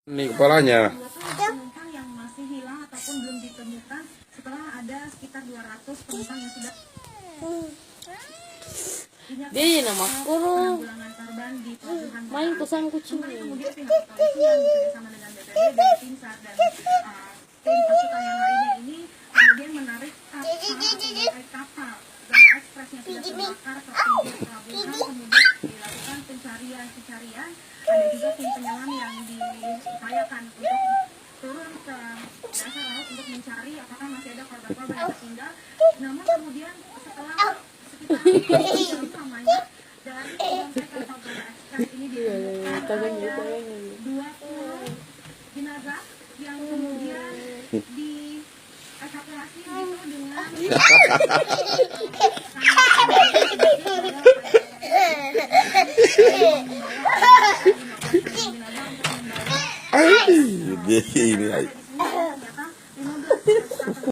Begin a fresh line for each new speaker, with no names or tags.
Ini kepalanya.
Penumpang yang masih hilang ataupun belum ditemukan setelah ada sekitar 200 penumpang yang sudah
Dia nama kurung
penanggulangan korban di pelabuhan
main kucing kucing.
kemudian pihak kepolisian bekerjasama dengan BPBD, tim SAR dan tim pasukan yang lainnya ini kemudian menarik kapal Zara Express yang sudah terbakar ke pinggir pelabuhan, kemudian dilakukan pencarian. Ada juga tim penyelam yang diupayakan untuk turun ke dasar laut untuk mencari apakah masih ada korban-korban yang tertinggal. Namun kemudian setelah sekitar jam lamanya dari bangkai kapal Zara Express ini ditemukan ada 20 jenazah yang kemudian dievakuasi gitu dengan
Ini